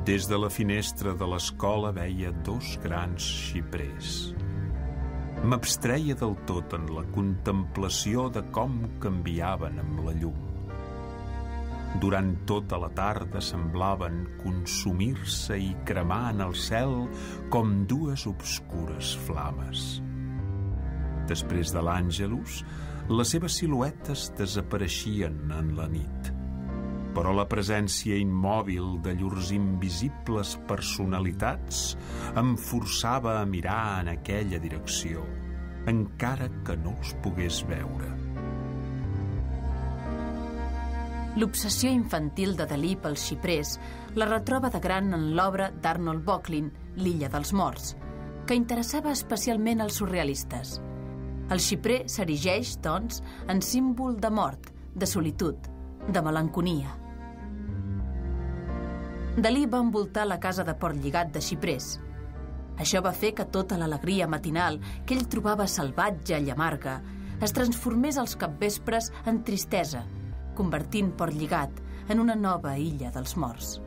Des de la finestra de l'escola veia 2 grans xiprers. M'abstreia del tot en la contemplació de com canviaven amb la llum. Durant tota la tarda semblaven consumir-se i cremar en el cel com 2 obscures flames. Després de l'Àngelus, les seves siluetes desapareixien en la nit. Però la presència immòbil de llurs invisibles personalitats em forçava a mirar en aquella direcció, encara que no els pogués veure. L'obsessió infantil de Dalí pels xiprers la retroba de gran en l'obra d'Arnold Böcklin, L'illa dels morts, que interessava especialment als surrealistes. El xiprer s'erigeix, doncs, en símbol de mort, de solitud, de malenconia. Dalí va envoltar la casa de Portlligat de xiprers. Això va fer que tota l'alegria matinal, que ell trobava salvatge i amarga, es transformés als capvespres en tristesa, convertint Portlligat en una nova illa dels morts.